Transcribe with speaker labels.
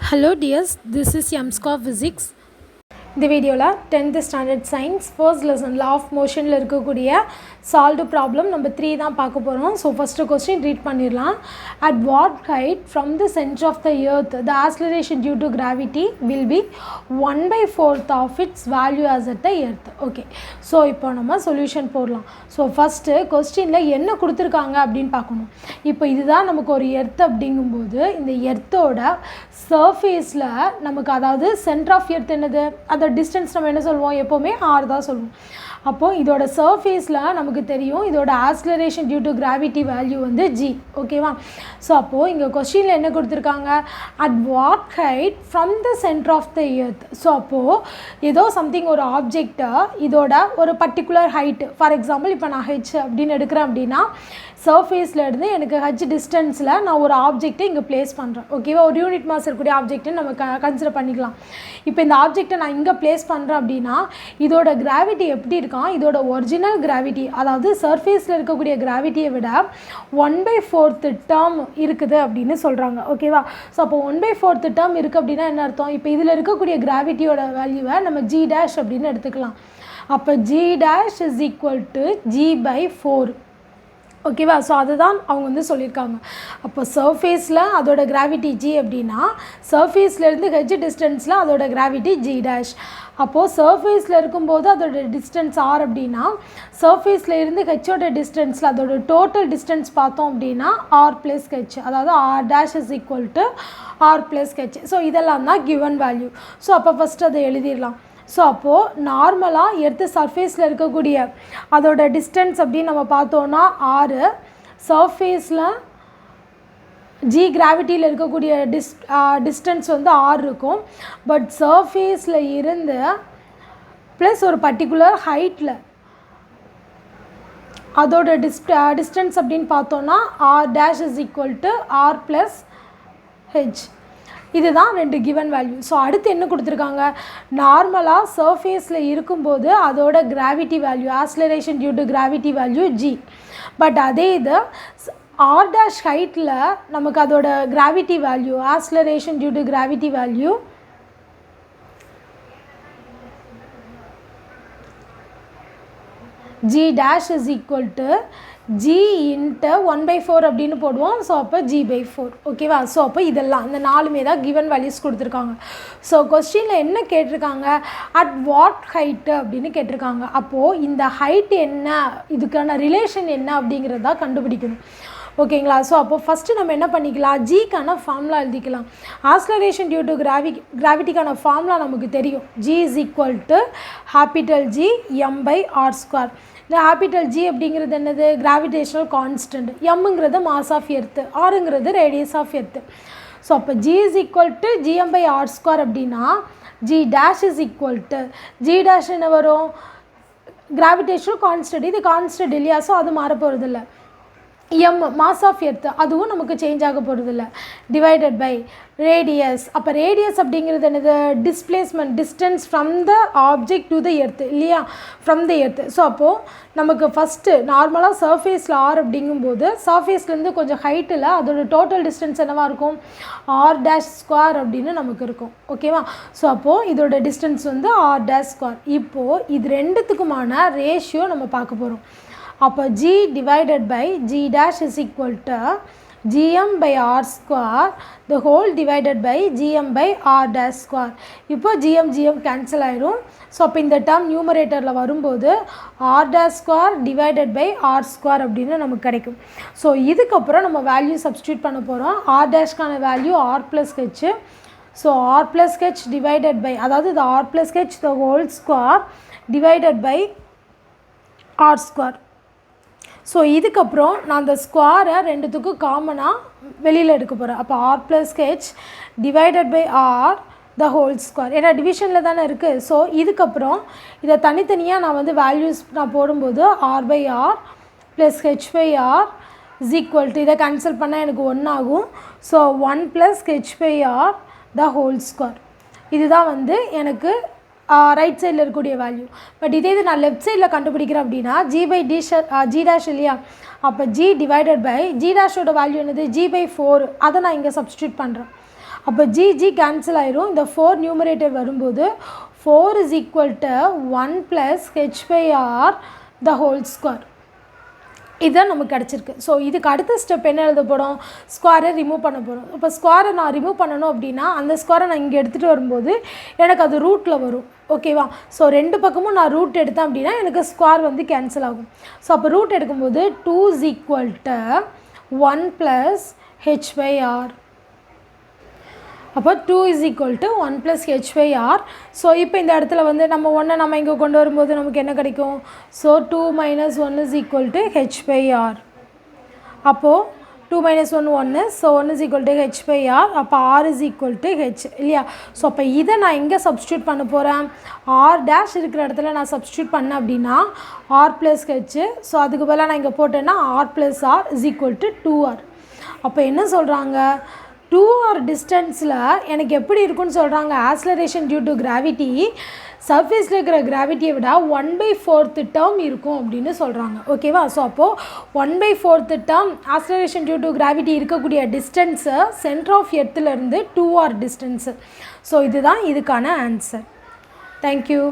Speaker 1: Hello dears, this is MSCOR Physics. இந்த வீடியோவில் 10th standard science first lesson law of motionல இருக்கக்கூடிய solved problem number 3 தான் பார்க்க போகிறோம். ஸோ ஃபஸ்ட்டு கொஸ்டின் ரீட் பண்ணிடலாம். At what height from the center of the earth the acceleration due to gravity will be 1/4 of its value as at the earth. Okay, so இப்போ நம்ம solution போடலாம். So first கொஸ்டினில் என்ன கொடுத்துருக்காங்க அப்படின்னு பார்க்கணும். இப்போ இதுதான் நமக்கு ஒரு எர்த் அப்படிங்கும்போது இந்த எர்த்தோட சர்ஃபேஸில் நமக்கு அதாவது சென்டர் ஆஃப் எர்த் என்னது, அதோட டிஸ்டன்ஸ் நம்ம என்ன சொல்லுவோம், எப்போவுமே ஆர் தான் சொல்லுவோம். அப்போது இதோட சர்ஃபேஸில் நமக்கு தெரியும் இதோட acceleration due to gravity value வந்து ஜி. ஓகேவா? ஸோ அப்போது இங்கே கொஸ்டினில் என்ன கொடுத்துருக்காங்க, at what height from the centre of the earth. So அப்போது ஏதோ சம்திங் ஒரு ஆப்ஜெக்டை இதோட ஒரு பர்டிகுலர் ஹைட்டு, ஃபார் எக்ஸாம்பிள் இப்போ நான் ஹெச் அப்படின்னு எடுக்கிறேன் அப்படின்னா சர்ஃபேஸில் இருந்து எனக்கு ஹெச் டிஸ்டன்ஸில் நான் ஒரு ஆப்ஜெக்டை இங்கே ப்ளேஸ் பண்ணுறேன். ஓகேவா? ஒரு யூனிட் மாஸ் இருக்கக்கூடிய ஆப்ஜெக்ட்னு நம்ம கன்சிடர் பண்ணிக்கலாம். இப்போ இந்த ஆப்ஜெக்டை நான் இங்கே ப்ளேஸ் பண்ணுறேன் அப்படின்னா இதோட கிராவிட்டி எப்படி இருக்கான், இதோட ஒரிஜினல் கிராவிட்டி அதாவது சர்ஃபேஸில் இருக்கக்கூடிய கிராவிட்டியை விட 1/4 டேர்ம் இருக்குது அப்படின்னு சொல்கிறாங்க. ஓகேவா? ஸோ அப்போ 1/4 டேர்ம் இருக்குது அப்படின்னா என்ன அர்த்தம், இப்போ இதில் இருக்கக்கூடிய கிராவிட்டியோட வேல்யூவை நம்ம ஜி டேஷ் அப்படின்னு எடுத்துக்கலாம். அப்போ G dash is equal to g/4. ஓகேவா? ஸோ அதுதான் அவங்க வந்து சொல்லியிருக்காங்க. அப்போ சர்ஃபேஸில் அதோட கிராவிட்டி ஜி அப்படின்னா சர்ஃபேஸ்லேருந்து ஹெச் டிஸ்டன்ஸில் அதோட கிராவிட்டி ஜி டேஷ். அப்போது சர்ஃபேஸில் இருக்கும்போது அதோட டிஸ்டன்ஸ் ஆர் அப்படின்னா சர்ஃபேஸில் இருந்து ஹெச்சோட டிஸ்டன்ஸில் அதோட டோட்டல் டிஸ்டன்ஸ் பார்த்தோம் அப்படின்னா ஆர் ப்ளஸ் ஹெச், அதாவது r dash is equal to r plus H. So இதெல்லாம் தான் கிவன் வேல்யூ. ஸோ அப்போ ஃபஸ்ட்டு அதை எழுதிடலாம். ஸோ அப்போது நார்மலாக எர்த்து சர்ஃபேஸில் இருக்கக்கூடிய அதோட டிஸ்டன்ஸ் அப்படின்னு நம்ம பார்த்தோன்னா ஆறு, சர்ஃபேஸில் ஜி கிராவிட்டியில் இருக்கக்கூடிய டிஸ்டன்ஸ் வந்து ஆறு இருக்கும். பட் சர்ஃபேஸில் இருந்து ப்ளஸ் ஒரு பர்டிகுலர் ஹைட்டில் அதோட டிஸ்டன்ஸ் அப்படின்னு பார்த்தோன்னா r dash is equal to r plus h. இதுதான் ரெண்டு கிவன் வேல்யூ. ஸோ அடுத்து என்ன கொடுத்துருக்காங்க, நார்மலாக சர்ஃபேஸில் இருக்கும்போது அதோட gravity value acceleration due to gravity value g. But அதே இது ஆர் டேஷ் ஹைட்டில் நமக்கு அதோட gravity value acceleration due to gravity value g dash is equal to g into 1/4 அப்படின்னு போடுவோம். ஸோ அப்போ g/4. ஓகேவா? ஸோ அப்போ இதெல்லாம் இந்த நாலுமே தான் கிவன் வேல்யூஸ் கொடுத்துருக்காங்க. ஸோ கொஸ்டினில் என்ன கேட்டிருக்காங்க, அட் வாட் ஹைட்டு அப்படின்னு கேட்டிருக்காங்க. அப்போது இந்த ஹைட் என்ன, இதுக்கான ரிலேஷன் என்ன அப்படிங்கிறத கண்டுபிடிக்கணும். ஓகேங்களா? ஸோ அப்போ ஃபஸ்ட்டு நம்ம என்ன பண்ணிக்கலாம், ஜிக்கான ஃபார்முலா எழுதிக்கலாம். ஆக்ஸலரேஷன் டியூ டு கிராவிட்டிக்கான ஃபார்முலா நமக்கு தெரியும். G is equal to capital G m/r². இந்த கேபிட்டல் ஜி அப்படிங்கிறது என்னது, கிராவிடேஷனல் கான்ஸ்டன்ட். எம்ங்கிறது மாஸ் ஆஃப் எர்த்து, ஆருங்கிறது ரேடியஸ் ஆஃப் எர்த்து. ஸோ அப்போ G is equal to gm/r² அப்படின்னா G dash is equal to G dash என்ன வரும், கிராவிடேஷனல் கான்ஸ்டன்ட். இது கான்ஸ்டன்ட் இல்லையா? ஸோ அது மாற போகிறதில்ல. எம் மாஸ் ஆஃப் எர்த் அதுவும் நமக்கு சேஞ்ச் ஆக போகிறதில்ல. Divided by radius. அப்போ ரேடியஸ் அப்படிங்கிறது என்னது, displacement distance from the object to the earth இல்லையா, ஃப்ரம் த எர்த். ஸோ அப்போது நமக்கு ஃபஸ்ட்டு நார்மலாக சர்ஃபேஸில் ஆர் அப்படிங்கும்போது சர்ஃபேஸ்லேருந்து கொஞ்சம் ஹைட்டில் அதோட டோட்டல் டிஸ்டன்ஸ் என்னவாக இருக்கும், ஆர் டேஷ் ஸ்கொயர் அப்படின்னு நமக்கு இருக்கும். ஓகேவா? ஸோ அப்போது இதோட டிஸ்டன்ஸ் வந்து ஆர் டேஷ் ஸ்கொயர். இப்போது இது ரெண்டுத்துக்குமான ரேஷியோ நம்ம பார்க்க போகிறோம். அப்போ g divided by g dash is equal to gm/r² the whole divided by gm/r dash square. இப்போ gm கேன்சல் ஆயிரும். ஸோ அப்போ இந்த டேர்ம் நியூமரேட்டரில் வரும்போது r dash square divided by r² அப்படின்னு நமக்கு கிடைக்கும். ஸோ இதுக்கப்புறம் நம்ம வேல்யூ சப்ஸ்டியூட் பண்ண போகிறோம். r டேஷ்க்கான value r plus H. So r plus H divided by, அதாவது இது r plus H the whole square divided by r². So இதுக்கப்புறம் நான் அந்த ஸ்கொயரை ரெண்டுத்துக்கும் காமனாக வெளியில் எடுக்க போகிறேன். அப்போ r plus H divided by r the whole square. ஏன்னா டிவிஷனில் தானே இருக்குது. ஸோ இதுக்கப்புறம் இதை தனித்தனியாக நான் வந்து வேல்யூஸ் நான் போடும்போது r/r plus h/r is equal to, இதை கேன்சல் பண்ணால் எனக்கு 1 ஆகும். ஸோ 1 ப்ளஸ் h/r த ஹோல் ஸ்கொயர். இதுதான் வந்து எனக்கு ரைட் சைடில் இருக்கக்கூடிய வேல்யூ. பட் இதே இது நான் லெஃப்ட் சைடில் கண்டுபிடிக்கிறேன் அப்படின்னா ஜி டேஷ் இல்லையா, அப்போ ஜி டிவைடட் பை ஜி டேஷோட வேல்யூ என்னது, g/4. அதை நான் இங்கே சப்ஸ்டியூட் பண்ணுறேன். அப்போ ஜி கேன்சல் ஆயிரும். இந்த 4 நியூமரேட்டர் வரும்போது 4 is equal to 1 plus h by r the whole square. இதுதான் நமக்கு கிடச்சிருக்கு. ஸோ இதுக்கு அடுத்த ஸ்டெப் என்ன எழுத போகிறோம்? ஸ்கொயரை ரிமூவ் பண்ண போகிறோம். இப்போ ஸ்கொயரை நான் ரிமூவ் பண்ணணும் அப்படின்னா அந்த ஸ்கொயரை நான் இங்கே எடுத்துகிட்டு வரும்போது எனக்கு அது ரூட்டில் வரும். ஓகேவா? ஸோ 2 பக்கமும் நான் ரூட் எடுத்தேன் அப்படின்னா எனக்கு ஸ்கொயர் வந்து கேன்சல் ஆகும். ஸோ அப்போ ரூட் எடுக்கும்போது 2 is equal to 1 plus h by r. அப்போ 2 is equal to 1 plus h by r. So இப்போ இந்த இடத்துல வந்து நம்ம 1 நம்ம இங்கே கொண்டு வரும்போது நமக்கு என்ன கிடைக்கும்? So 2 minus 1 is equal to h by r. அப்போது 2 minus 1 1, so 1 is equal to h by r. அப்போ r is equal to h இல்லையா? ஸோ அப்போ இதை நான் எங்கே சப்ஸ்டியூட் பண்ண போகிறேன்? r டேஷ் இருக்கிற இடத்துல நான் சப்ஸ்டியூட் பண்ணேன் அப்படின்னா r plus h. ஸோ அதுக்கு பதிலாக நான் இங்கே போட்டேன்னா r plus r is equal to 2r. அப்போ என்ன சொல்கிறாங்க? 2r டிஸ்டன்ஸில் எனக்கு எப்படி இருக்குன்னு சொல்கிறாங்க? ஆக்ஸலரேஷன் டியூ டு கிராவிட்டி சர்ஃபேஸில் இருக்கிற கிராவிட்டியை விட 1/4 டேர்ம் இருக்கும் அப்படின்னு சொல்கிறாங்க. ஓகேவா? ஸோ அப்போது 1/4 term acceleration due to gravity இருக்கக்கூடிய டிஸ்டன்ஸு சென்டர் ஆஃப் எர்த்துலேருந்து 2r டிஸ்டன்ஸு. ஸோ இதுதான் இதுக்கான ஆன்சர். தேங்க்யூ.